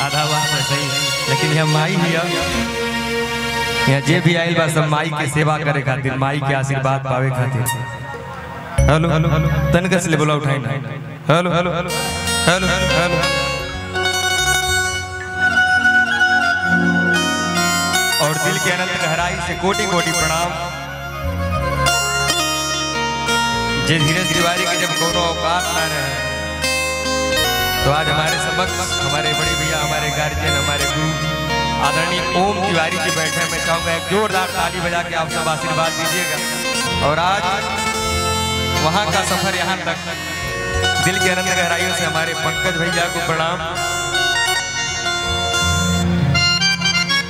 आधा बात है सही, लेकिन यह माई है, यहाँ जे भी आयल बा सब माई के सेवा करे खातिर, माई के आशीर्वाद पावे खातिर। हेलो तनका से ले बोला उठाई ना। Hello hello hello hello hello. और दिल के अनंत गहराई से कोटि कोटि प्रणाम। जे धीरज तिवारी के जब कोनो औकात ना रहे तो आज हमारे समक्ष हमारे बड़े भैया, हमारे गार्जियन, हमारे गुरु आदरणीय ओम तिवारी जी बैठे। मैं चाहूंगा एक जोरदार ताली बजा के आप सब आशीर्वाद दीजिएगा। और आज वहां का सफर यहाँ तक दिल के अनंत गहराइयों से हमारे पंकज भैया को प्रणाम।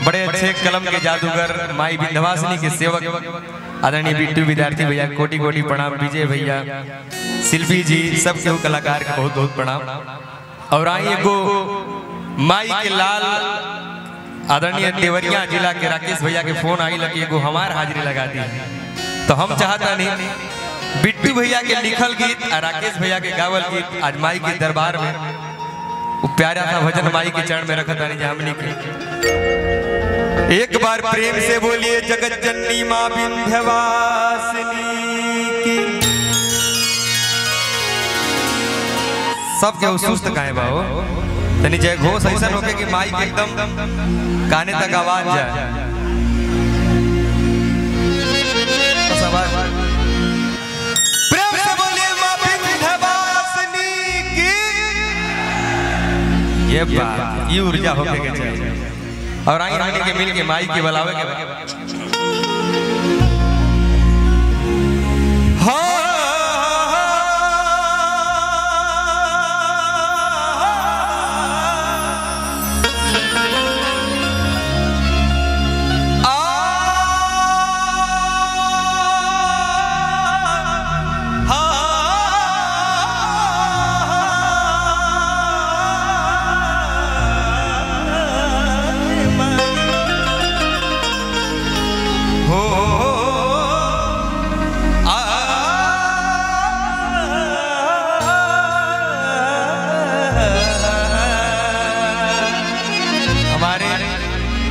बड़े अच्छे कलम के जादूगर माई विंध्यवासिनी के सेवक आदरणीय बिट्टू विद्यार्थी भैया कोटि कोटि प्रणाम। विजय भैया, शिल्पी जी, सब केहू कलाकार के बहुत बहुत प्रणाम। और आई एगो माई के लाल आदरणीय देवरिया जिला के राकेश भैया के फोन आई लगी, एगो हमार हाजिरी लगा दी। तो हम चाहता नहीं बिट्टू भैया के लिखल गीत और राकेश भैया के गावल गीत आज माई के दरबार में प्यारा सा भजन माई के चरण में रखा था। हमने के एक बार प्रेम से बोलिए जगत जननी मां विंध्यवासिनी की। सब के सुस्त काहे बाओ, तनी जय घोष ऐसा होके कि माई के एकदम काने तक आवाज जाए। प्रेम से बोलिए मां विंध्यवासिनी की। ये बात, ये ऊर्जा होके के चाहिए। और आई हमने के मिल के माई के बुलावे के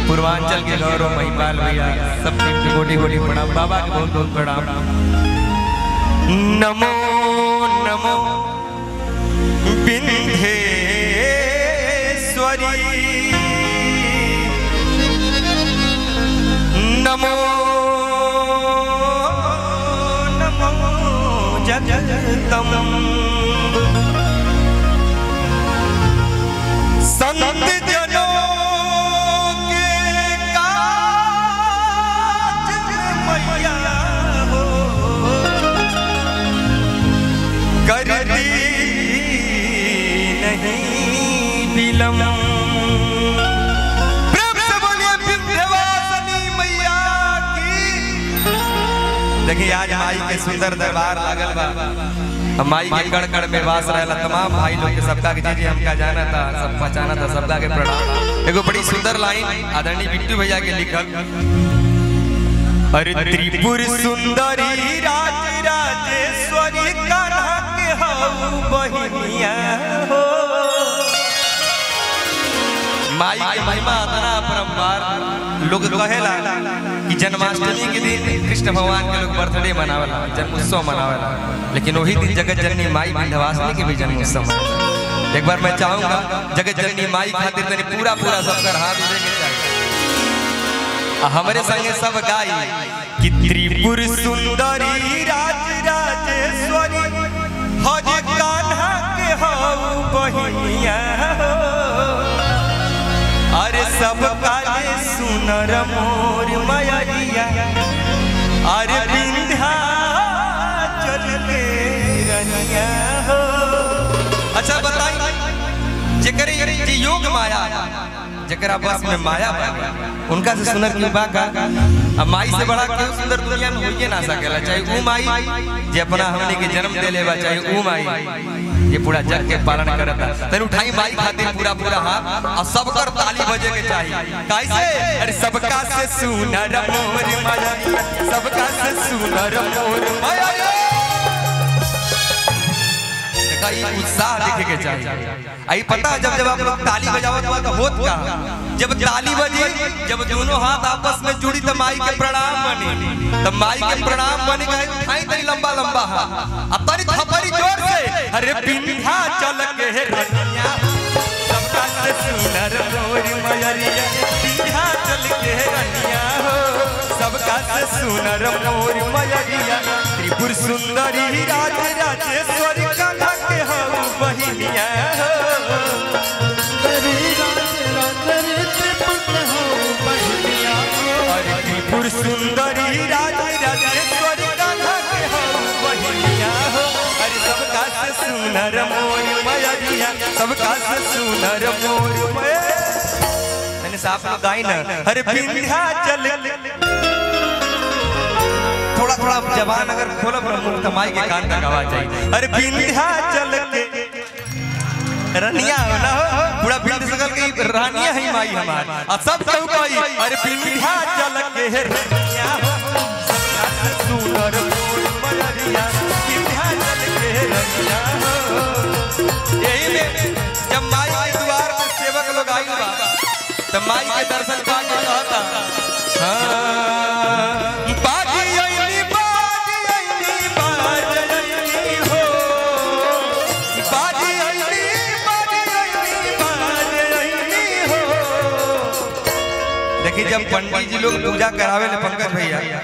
पूर्वांचल के गौरव महिपाल भैया, सब टीम के कोटि कोटि प्रणाम। बाबा के बहुत बहुत प्रणाम। नमो नमो विंध्येश्वरी, नमो नमो जगदम्ब। संत जनों करती नहीं विलम्ब। प्रेम से बोलिए विंध्यवासिनी मैया की। देखिए आज माई के सुंदर दरबार लागल बा। माई के कण कण में वास रहला तमाम भाई लोग के सबका के जी हमका जाना था, सब पहचाना था, सबका के प्रणाम। एगो बड़ी सुंदर लाइन आदरणीय बिट्टू भैया के लिखल। अरे त्रिपुर सुंदरी राज राजेश्वरी कान्हा के हाउ बहिनिया हो। माई की महिमा इतना अपरंपार। लोग कहेला कि जन्माष्टमी के दिन कृष्ण भगवान के लोग बर्थडे मनावेला, जन्मोत्सव मनावेला, लेकिन वही दिन जगत जननी माई विंध्यवासिनी के भी जन्मोत्सव मनावेला। एक बार मैं चाहूंगा जगत जननी माई खातिर तनी पूरा पूरा सबकर हाथ उठे के चाहिए। हमारे संगे सब गाई कि त्रिपुर सुंदरी राज राजेश्वरी हरे कान्हा के हाउ बहिनिया हो। अरे सब काले सुनर मोर मयरिया, अरे विंध्याचल के रनिया हो। अच्छा बताई जेकरे जे योग माया जकरा बस में माया बा उनका से सुनर क्यों बा का। अब माई से बड़ा क्यों सुंदर दुनिया में होइए ना सकेला। चाहे वो माई जे अपना हमने के जन्म देले बा, चाहे वो माई ये पूरा जग के पालन करता। तन उठाई माई खातिर पूरा पूरा हाथ और सबकर ताली बजे के चाहिए। कैसे? अरे सबका से सुनर मोर माया, सबका से सुनर मोर माया। देखा ये उत्साह देखे के चाहिए। आई पता जब जब आप लोग ताली बजावत हुआ तो होत का जब ताली बजे जब दोनों हाथ आपस में जुड़ी तो माई के प्रणाम बने तो माई के प्रणाम बने खाई तरी लंबा लंबा है अब तरी थपरी जोर से अरे बिंधा चल के रनिया सबका से सुनर मोर मयरिया बिंधा चल के रनिया हो सबका से सुनर मोर मयरिया त्रिपुर सुंदरी राज राजेश्वरी कान्हा के हो बहिनिया हो त्रिपुर सुंदरी राज राजेश्वरी कान्हा के हो बहिनिया हो अरे सबका से सुनर मोर मयरिया सबका से सुनर मोर मैंने साफ लोग गाई ना अरे विंध्याचल थोड़ा थोड़ा जवान अगर खोलब मुक्त माई के कान तक आवाज जाए अरे विंध्याचल के रनिया हो ना हो पूरा बिंद सकल के रानिया है माई हमार और सब कहू कोई अरे विंध्याचल के रनिया हो सबका से सुनर मोर मयरिया विंध्याचल के रनिया हो यही में जब माई के द्वार पे सेवक लोग आइल बा तब माई के दर्शन पाके कहता हां बाजी आईनी हो बाजी आईनी हो देखिए जब पंडित जी लोग पूजा करावे ले पंकज भैया